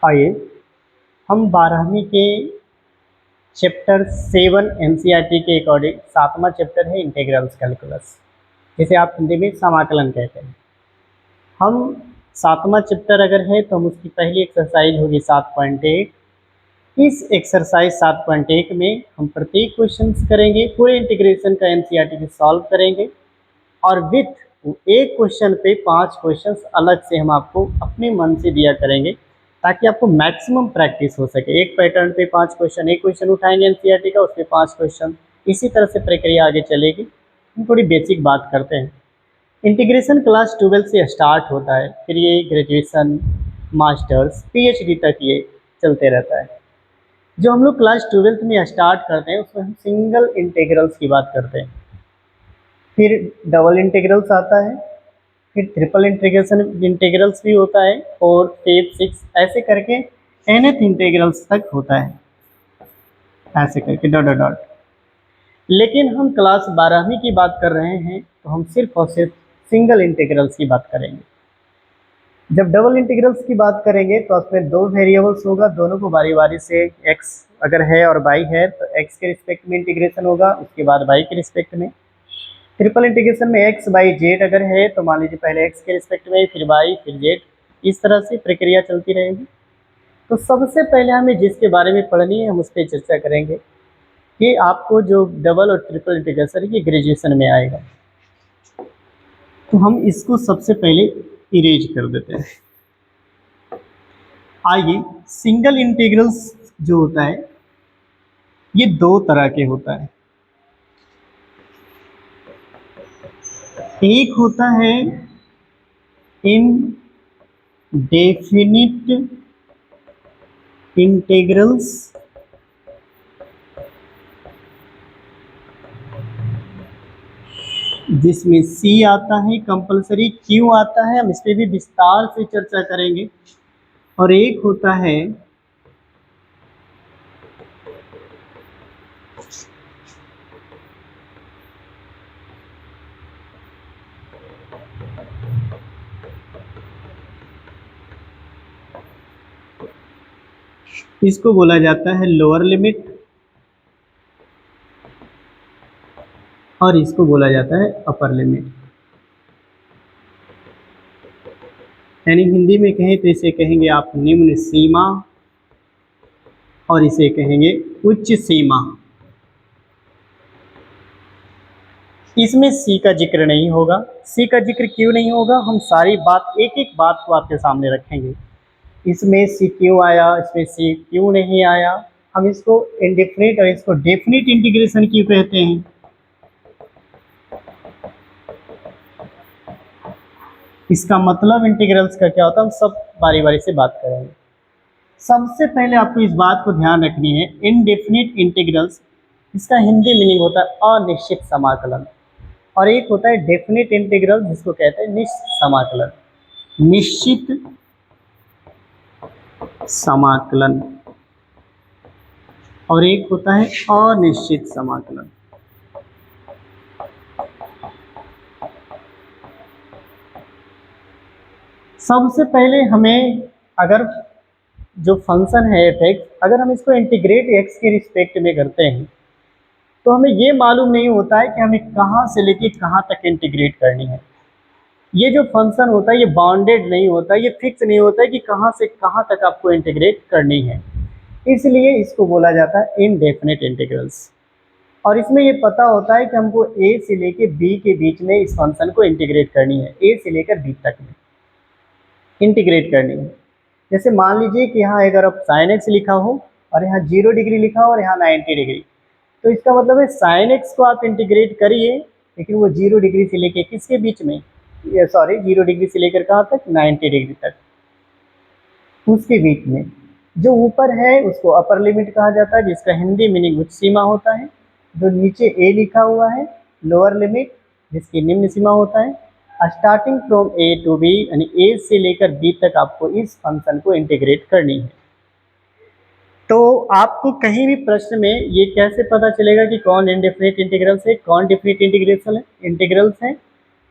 आइए हम 12वीं के चैप्टर 7 एनसीईआरटी के अकॉर्डिंग 7वां चैप्टर है इंटीग्रल्स कैलकुलस, जिसे आप हिंदी में समाकलन कहते हैं। हम 7वां चैप्टर अगर है तो हम उसकी पहली एक्सरसाइज होगी 7.1। इस एक्सरसाइज 7.1 में हम प्रत्येक क्वेश्चन करेंगे, पूरे इंटीग्रेशन का एनसीईआरटी में सॉल्व करेंगे और विथ एक क्वेश्चन पे 5 क्वेश्चंस अलग से हम आपको अपने मन से दिया करेंगे ताकि आपको मैक्सिमम प्रैक्टिस हो सके। एक पैटर्न पे 5 क्वेश्चन, एक क्वेश्चन उठाएंगे एनसीईआरटी का, उसपे 5 क्वेश्चन, इसी तरह से प्रक्रिया आगे चलेगी। हम थोड़ी बेसिक बात करते हैं। इंटीग्रेशन क्लास 12 से स्टार्ट होता है, फिर ये ग्रेजुएशन, मास्टर्स, पीएचडी तक ये चलते रहता है। जो हम लोग क्लास 12th में स्टार्ट करते हैं उसमें हम सिंगल इंटीग्रल्स की बात करते हैं, फिर डबल इंटीग्रल्स आता है, फिर ट्रिपल इंटीग्रल्स भी होता है, 4, 5, 6 ऐसे करके nth इंटीग्रल्स तक होता है, ऐसे करके डॉट डॉट डॉट। लेकिन हम क्लास 12वीं की बात कर रहे हैं तो हम सिर्फ और सिर्फ सिंगल इंटीग्रल्स की बात करेंगे। जब डबल इंटीग्रल्स की बात करेंगे तो उसमें 2 वेरिएबल्स होगा, दोनों को बारी बारी से x अगर है और y है तो x के रिस्पेक्ट में इंटीग्रेशन होगा, उसके बाद y के रिस्पेक्ट में। ट्रिपल इंटीग्रेशन में x बाई जेड अगर है तो मान लीजिए पहले x के रिस्पेक्ट में, फिर y, फिर z, इस तरह से प्रक्रिया चलती रहेगी। तो सबसे पहले हमें जिसके बारे में पढ़नी है हम उस पर चर्चा करेंगे कि आपको जो डबल और ट्रिपल इंटीग्रेशन है ये ग्रेजुएशन में आएगा। तो हम इसको सबसे पहले इरेज कर देते हैं। आइए, सिंगल इंटीग्रल्स जो होता है ये 2 तरह के होता है। एक होता है इनडेफिनिट इंटीग्रल्स, जिसमें C आता है कंपलसरी, Q आता है, हम इस पर भी विस्तार से चर्चा करेंगे। और एक होता है इसको बोला जाता है लोअर लिमिट और इसको बोला जाता है अपर लिमिट। यानी हिंदी में कहें तो इसे कहेंगे आप निम्न सीमा और इसे कहेंगे उच्च सीमा। इसमें C का जिक्र नहीं होगा। C का जिक्र क्यों नहीं होगा, हम सारी बात एक एक बात को आपके सामने रखेंगे। इसमें C क्यों आया, इसमें C क्यों नहीं आया, हम इसको इनडेफिनिट और इसको डेफिनिट इंटीग्रेशन क्यों कहते हैं, इसका मतलब इंटीग्रल्स का क्या होता है, हम सब बारी बारी से बात करेंगे। सबसे पहले आपको इस बात को ध्यान रखनी है, इनडेफिनिट इंटीग्रल्स इसका हिंदी मीनिंग होता है अनिश्चित समाकलन, और एक होता है डेफिनिट इंटीग्रल जिसको कहते हैं निश्चित समाकलन। निश्चित समाकलन और एक होता है अनिश्चित समाकलन। सबसे पहले हमें अगर जो फंक्शन है f(x), अगर हम इसको इंटीग्रेट x के रिस्पेक्ट में करते हैं तो हमें ये मालूम नहीं होता है कि हमें कहाँ से लेके कहाँ तक इंटीग्रेट करनी है। ये जो फंक्शन होता है ये बाउंडेड नहीं होता, ये फिक्स नहीं होता है कि कहाँ से कहाँ तक आपको इंटीग्रेट करनी है, इसलिए इसको बोला जाता है इनडेफिनिट इंटीग्रल्स। और इसमें ये पता होता है कि हमको a से लेके b के बीच में इस फंक्शन को इंटीग्रेट करनी है, a से लेकर b तक में इंटीग्रेट करनी है। जैसे मान लीजिए कि यहाँ अगर अब साइन x लिखा हो और यहाँ 0 डिग्री लिखा हो और यहाँ 90 डिग्री, तो इसका मतलब है साइन x को आप इंटीग्रेट करिए, लेकिन वो 0 डिग्री से लेके किसके बीच में, सॉरी 0 डिग्री से लेकर कहाँ तक, 90 डिग्री तक, उसके बीच में। जो ऊपर है उसको अपर लिमिट कहा जाता है, जिसका हिंदी मीनिंग उच्च सीमा होता है। जो नीचे a लिखा हुआ है लोअर लिमिट, जिसकी निम्न सीमा होता है। Starting from a to b, यानी a से लेकर b तक आपको इस फंक्शन को इंटीग्रेट करनी है। तो आपको कहीं भी प्रश्न में ये कैसे पता चलेगा कि कौन इनडेफिनिट इंटीग्रल्स है, कौन डेफिनिट इंटीग्रेशन है, इंटीग्रल्स है,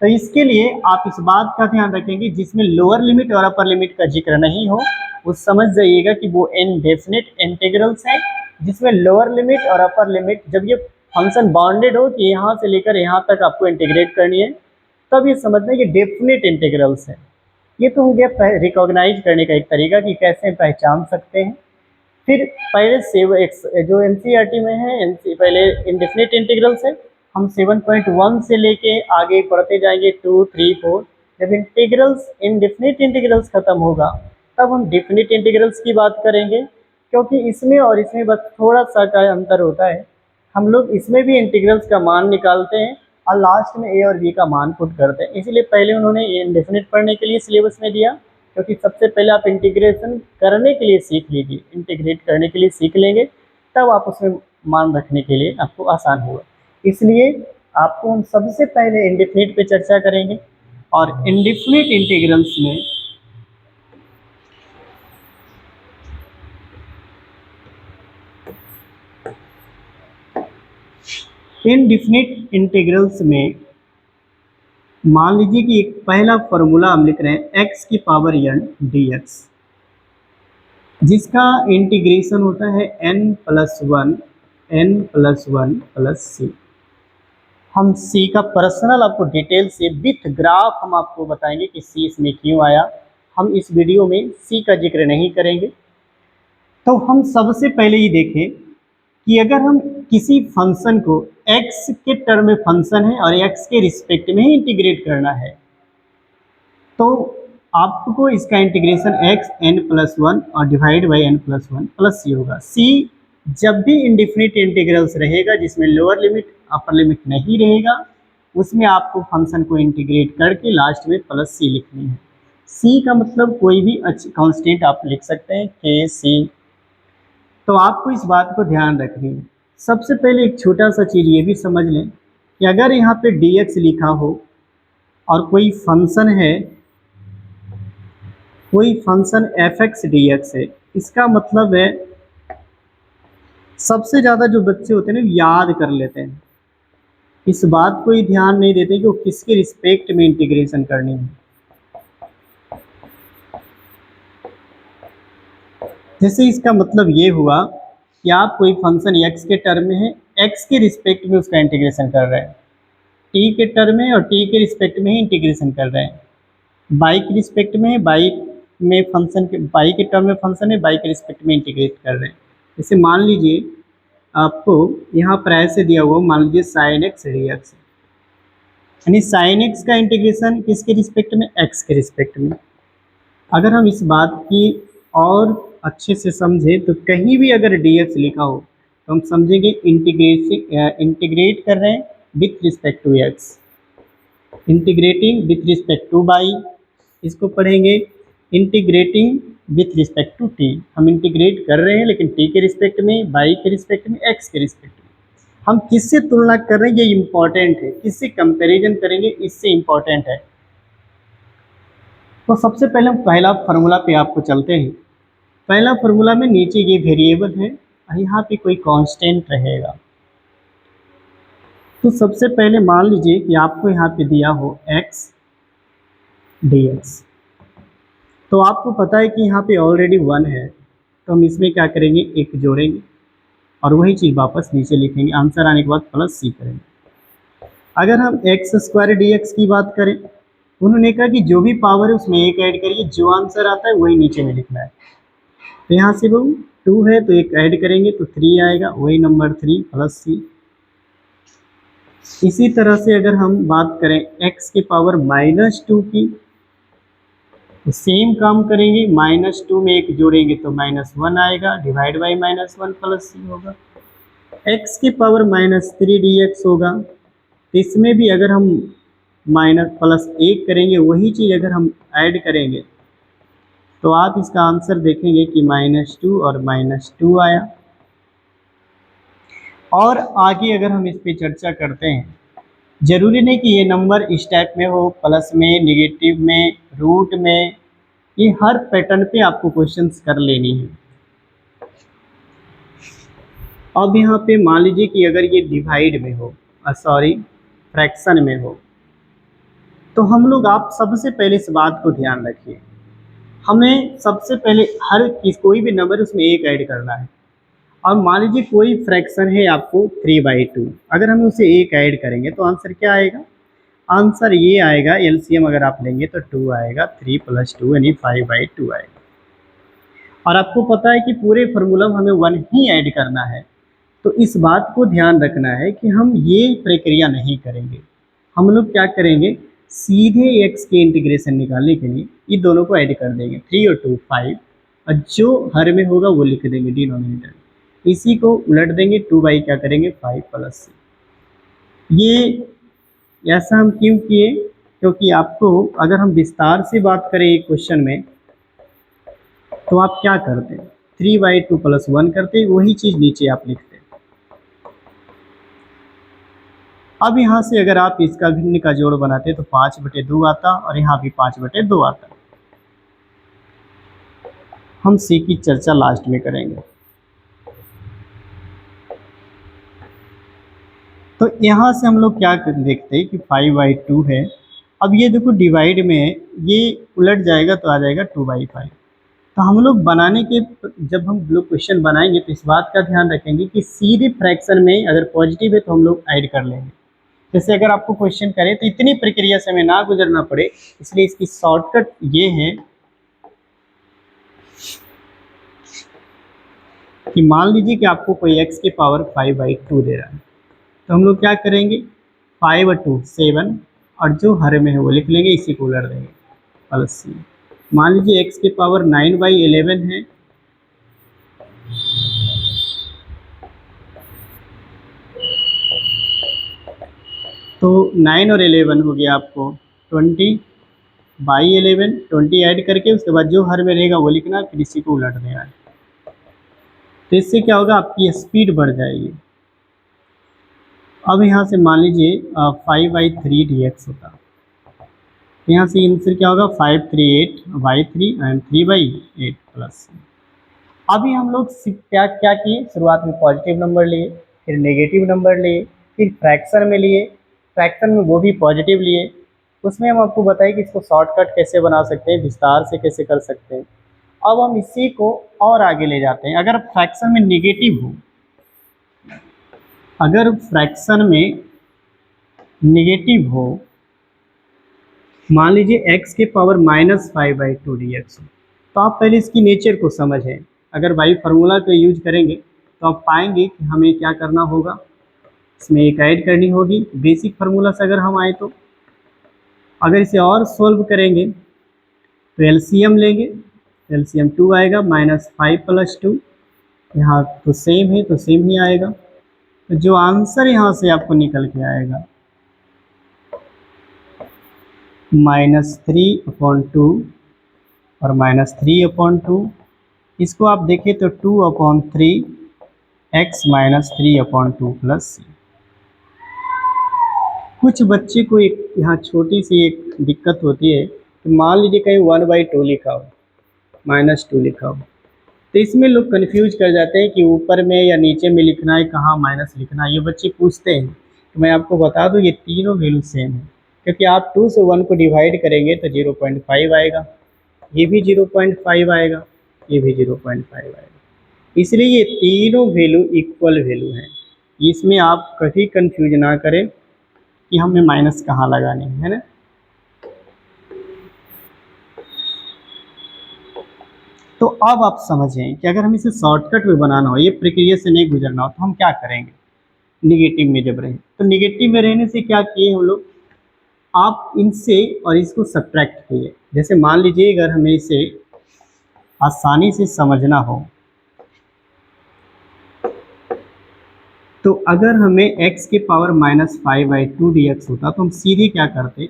तो इसके लिए आप इस बात का ध्यान रखेंगे जिसमें लोअर लिमिट और अपर लिमिट का जिक्र नहीं हो, वो समझ जाइएगा कि वो इनडेफिनिट इंटीग्रल्स हैं, जिसमें लोअर लिमिट और अपर लिमिट जब ये फंक्शन बाउंडेड हो कि यहाँ से लेकर यहाँ तक आपको इंटीग्रेट करनी है, तब ये समझना कि डेफिनिट इंटीग्रल्स हैं। ये तो हो गया रिकॉग्नाइज करने का एक तरीका कि कैसे पहचान सकते हैं। फिर पहले सेव एक्स जो एनसीईआरटी में है, पहले इंडेफिनिट इंटीग्रल्स है, हम 7.1 से लेके आगे पढ़ते जाएंगे 2, 3, 4। जब इंटीग्रल्स इंडेफिनिट इंटीग्रल्स खत्म होगा तब हम डेफिनिट इंटीग्रल्स की बात करेंगे, क्योंकि इसमें और इसमें बस थोड़ा सा का अंतर होता है। हम लोग इसमें भी इंटीग्रल्स का मान निकालते हैं और लास्ट में ए और बी का मान पुट करते हैं, इसीलिए पहले उन्होंने इंडेफिनिट पढ़ने के लिए सिलेबस में दिया, क्योंकि सबसे पहले आप इंटीग्रेशन करने के लिए सीख लीजिए, इंटीग्रेट करने के लिए सीख लेंगे तब आप उसमें मान रखने के लिए आपको आसान होगा। इसलिए आपको हम सबसे पहले इंडेफिनिट पे चर्चा करेंगे, और इंडेफिनिट इंटीग्रल्स में इनडिफिनिट इंटीग्रल्स में मान लीजिए कि एक पहला फॉर्मूला हम लिख रहे हैं x की पावर n dx, जिसका इंटीग्रेशन होता है n+1 प्लस c। हम c का पर्सनल आपको डिटेल से विथ ग्राफ हम आपको बताएंगे कि c इसमें क्यों आया। हम इस वीडियो में c का जिक्र नहीं करेंगे। तो हम सबसे पहले ये देखें कि अगर हम किसी फंक्शन को x के टर्म में फंक्शन है और x के रिस्पेक्ट में ही इंटीग्रेट करना है, तो आपको इसका इंटीग्रेशन x(n+1) और divide by n+1 plus c होगा। c जब भी इंडिफिनिट इंटीग्रल्स रहेगा जिसमें लोअर लिमिट अपर लिमिट नहीं रहेगा, उसमें आपको फंक्शन को इंटीग्रेट करके लास्ट में प्लस c लिखनी है। c का मतलब कोई भी कांस्टेंट आप लिख सकते हैं, k c। तो आपको इस बात को ध्यान रखनी है। सबसे पहले एक छोटा सा चीज़ ये भी समझ लें कि अगर यहाँ पे dx लिखा हो और कोई फंक्शन है, कोई फंक्शन fx dx है, इसका मतलब है सबसे ज़्यादा जो बच्चे होते हैं ना याद कर लेते हैं, इस बात को ही ध्यान नहीं देते कि वो किसके रिस्पेक्ट में इंटीग्रेशन करनी है। जैसे इसका मतलब ये हुआ कि आप कोई फंक्शन x के टर्म में है, x के रिस्पेक्ट में उसका इंटीग्रेशन कर रहे हैं, t के टर्म में और t के रिस्पेक्ट में ही इंटीग्रेशन कर रहे हैं, y के रिस्पेक्ट में है, y में फंक्शन के y के टर्म में फंक्शन है, y के रिस्पेक्ट में इंटीग्रेट कर रहे हैं। जैसे मान लीजिए आपको यहाँ पर ऐसे दिया हुआ, मान लीजिए sin x dx, यानी sin x का इंटीग्रेशन किसके रिस्पेक्ट में, x के रिस्पेक्ट में। अगर हम इस बात की और अच्छे से समझें तो कहीं भी अगर dx लिखा हो तो हम समझेंगे इंटीग्रेट कर रहे हैं with respect to x, integrating with respect to y। इसको पढ़ेंगे integrating with respect to t। हम इंटीग्रेट कर रहे हैं लेकिन t के रिस्पेक्ट में, y के रिस्पेक्ट में, x के रिस्पेक्ट में। हम किससे तुलना कर रहे हैं ये इंपॉर्टेंट है, किससे कंपैरिजन करेंगे इससे इंपॉर्टेंट है। तो सबसे पहले हम पहला फार्मूला पे आपको चलते हैं। पहला फार्मूला में नीचे ये वेरिएबल है और यहाँ पे कोई कांस्टेंट रहेगा। तो सबसे पहले मान लीजिए कि आपको यहाँ पे दिया हो x dx, तो आपको पता है कि यहाँ पे ऑलरेडी 1 है, तो हम इसमें क्या करेंगे, एक जोड़ेंगे और वही चीज़ वापस नीचे लिखेंगे, आंसर आने के बाद प्लस c करेंगे। अगर हम x² dx की बात करें, उन्होंने कहा कि जो भी पावर है उसमें एक ऐड करिए, जो आंसर आता है वही नीचे में लिखना है। तो यहाँ से वो 2 है तो एक ऐड करेंगे तो 3 आएगा, वही नंबर 3 प्लस c। इसी तरह से अगर हम बात करें x की पावर -2 की, तो सेम काम करेंगे, -2 में एक जोड़ेंगे तो -1 आएगा, डिवाइड बाई -1 प्लस c होगा। x की पावर -3 dx होगा, तो इसमें भी अगर हम +1 करेंगे, वही चीज़ अगर हम ऐड करेंगे तो आप इसका आंसर देखेंगे कि -2 और -2 आया। और आगे अगर हम इस पे चर्चा करते हैं, ज़रूरी नहीं कि ये नंबर इस टाइप में हो, प्लस में, नेगेटिव में, रूट में, ये हर पैटर्न पे आपको क्वेश्चंस कर लेनी है। अब यहाँ पे मान लीजिए कि अगर ये डिवाइड में हो, सॉरी फ्रैक्शन में हो, तो हम लोग, आप सबसे पहले इस बात को ध्यान रखिए, हमें सबसे पहले हर किस कोई भी नंबर उसमें एक ऐड करना है। अब मान लीजिए कोई फ्रैक्शन है आपको 3/2, अगर हम उसे एक ऐड करेंगे तो आंसर क्या आएगा? आंसर ये आएगा, एलसीएम अगर आप लेंगे तो 2 आएगा, 3 + 2 यानी 5/2 आएगा। और आपको पता है कि पूरे फार्मूला में हमें 1 ही ऐड करना है, तो इस बात को ध्यान रखना है कि हम ये प्रक्रिया नहीं करेंगे। हम लोग क्या करेंगे, सीधे x के इंटीग्रेशन निकालने के लिए ये दोनों को ऐड कर देंगे, 3 और 2 5, और जो हर में होगा वो लिख देंगे डिनोमिनेटर, इसी को उलट देंगे, 2 क्या करेंगे 5 + 6। ये ऐसा हम क्यों किए? क्योंकि आपको अगर हम विस्तार से बात करें एक क्वेश्चन में, तो आप क्या करते हैं, 3/2 + 1 करते, वही चीज़ नीचे आप लिखते। अब यहाँ से अगर आप इसका भिन्न का जोड़ बनाते तो 5/2 आता, और यहाँ भी 5/2 आता। हम सी की चर्चा लास्ट में करेंगे। तो यहाँ से हम लोग क्या देखते हैं कि 5/2 है। अब ये देखो डिवाइड में है, ये उलट जाएगा तो आ जाएगा 2/5। तो हम लोग बनाने के, जब हम लोग क्वेश्चन बनाएंगे तो इस बात का ध्यान रखेंगे कि सीधे फ्रैक्शन में अगर पॉजिटिव है तो हम लोग ऐड कर लेंगे। जैसे अगर आपको क्वेश्चन करें तो इतनी प्रक्रिया से हमें ना गुजरना पड़े, इसलिए इसकी शॉर्टकट ये है कि मान लीजिए कि आपको कोई x की पावर 5/2 दे रहा है, तो हम लोग क्या करेंगे, 5 और 2 7, और जो हर में है वो लिख लेंगे, इसी को उलट देंगे +c। मान लीजिए x की पावर 9/11 है, तो 9 और 11 हो गया आपको 20/11, 20 ऐड करके उसके बाद जो हर में रहेगा वो लिखना, फिर इसी को उलट देना है। तो इससे क्या होगा, आपकी स्पीड बढ़ जाएगी। अब यहाँ से मान लीजिए 5/3 dx होता, यहाँ से आंसर क्या होगा, 538/3 एंड 3/8 प्लस। अभी हम लोग क्या क्या किए, शुरुआत में पॉजिटिव नंबर लिए, फिर नेगेटिव नंबर लिए, फिर फ्रैक्शन में लिए, फ्रैक्शन में वो भी पॉजिटिव लिए। उसमें हम आपको बताएं कि इसको शॉर्टकट कैसे बना सकते हैं, विस्तार से कैसे कर सकते हैं। अब हम इसी को और आगे ले जाते हैं। अगर फ्रैक्शन में नेगेटिव हो, अगर फ्रैक्शन में नेगेटिव हो, मान लीजिए x की पावर -5/2 dx हो, तो आप पहले इसकी नेचर को समझें। अगर बाई फार्मूला को यूज करेंगे तो आप पाएंगे कि हमें क्या करना होगा, इसमें एक ऐड करनी होगी। बेसिक फार्मूला से अगर हम आए तो अगर इसे और सोल्व करेंगे तो एलसीएम लेंगे, एलसीएम 2 आएगा, -5 + 2, यहाँ तो सेम है तो सेम ही आएगा। तो जो आंसर यहाँ से आपको निकल के आएगा -3/2 और -3/2, इसको आप देखें तो 2/3 x -3/2 प्लस c। कुछ बच्चे को एक यहाँ छोटी सी एक दिक्कत होती है कि मान लीजिए कहीं 1/2 लिखा हो, -2 लिखा हो, तो इसमें लोग कंफ्यूज कर जाते हैं कि ऊपर में या नीचे में लिखना है, कहाँ माइनस लिखना है, ये बच्चे पूछते हैं। तो मैं आपको बता दूं ये तीनों वैल्यू सेम है, क्योंकि आप 2 से 1 को डिवाइड करेंगे तो 0.5 आएगा, ये भी 0.5 आएगा, ये भी 0.5 आएगा, इसलिए ये तीनों वैल्यू इक्वल वैल्यू हैं। इसमें आप कभी कंफ्यूज ना करें कि हमें माइनस कहाँ लगानी है ना। तो अब आप समझें कि अगर हम इसे शॉर्टकट में बनाना हो, ये प्रक्रिया से नहीं गुजरना हो, तो हम क्या करेंगे। निगेटिव में जब रहे तो निगेटिव में रहने से क्या किए हम लोग, आप इनसे और इसको सब्ट्रैक्ट किए। जैसे मान लीजिए अगर हमें इसे आसानी से समझना हो, तो अगर हमें x की पावर -5/2 dx होता तो हम सीधे क्या करते,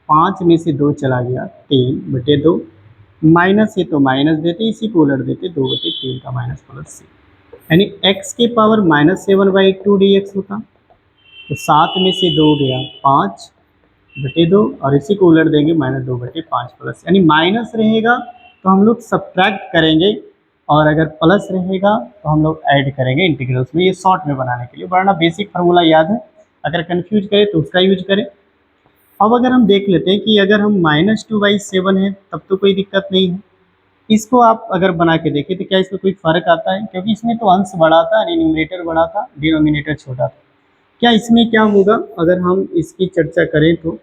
5 में से 2 चला गया, 3/2, माइनस है तो माइनस देते, इसी को उलट देते, 2/3 का माइनस प्लस c, यानी x की पावर -7/2 dx होता, तो 7 में से 2 गया 5/2, और इसी को उलट देंगे -2/5 प्लस, यानी माइनस रहेगा तो हम लोग सब्ट्रैक्ट करेंगे, और अगर प्लस रहेगा तो हम लोग ऐड करेंगे इंटीग्रल्स में। ये शॉर्ट में बनाने के लिए, वरना बेसिक फार्मूला याद है, अगर कन्फ्यूज करें तो उसका यूज करें। अब अगर हम देख लेते हैं कि अगर हम -2/7 है तब तो कोई दिक्कत नहीं है। इसको आप अगर बना के देखें तो क्या इसमें कोई फ़र्क आता है? क्योंकि इसमें तो अंश बड़ा था यानी न्यूमरेटर बड़ा था, डिनोमिनेटर छोटा था। क्या इसमें क्या होगा अगर हम इसकी चर्चा करें तो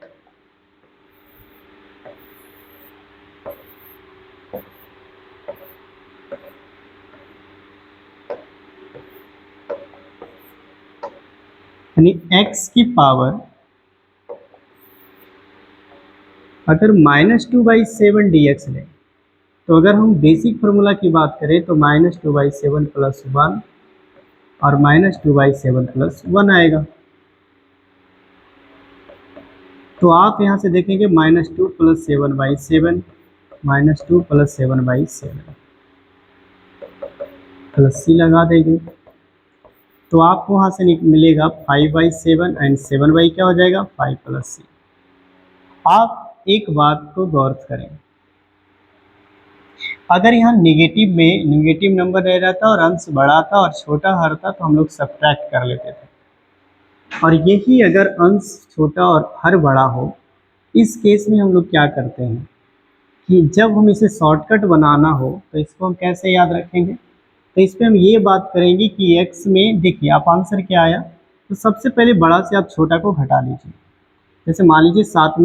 यानी x की पावर अगर -2/7 dx लें तो अगर हम बेसिक फार्मूला की बात करें तो -2/7 + 1 और -2/7 + 1 आएगा। तो आप यहाँ से देखेंगे -2 + 7/7 -2 + 7/7 प्लस सी लगा देंगे तो आपको वहाँ से मिलेगा 5/7 एंड 7 क्या हो जाएगा 5 + सी। आप एक बात को गौर करें, अगर यहाँ नेगेटिव में नेगेटिव नंबर रह रहा था और अंश बड़ा था और छोटा हर था तो हम लोग सब्ट्रैक्ट कर लेते थे, और यही अगर अंश छोटा और हर बड़ा हो, इस केस में हम लोग क्या करते हैं कि जब हम इसे शॉर्टकट बनाना हो तो इसको हम कैसे याद रखेंगे। तो इस पे हम ये बात करेंगे कि x में देखिए आप आंसर क्या आया, तो सबसे पहले बड़ा से आप छोटा को घटा लीजिए। जैसे मान लीजिए 7 में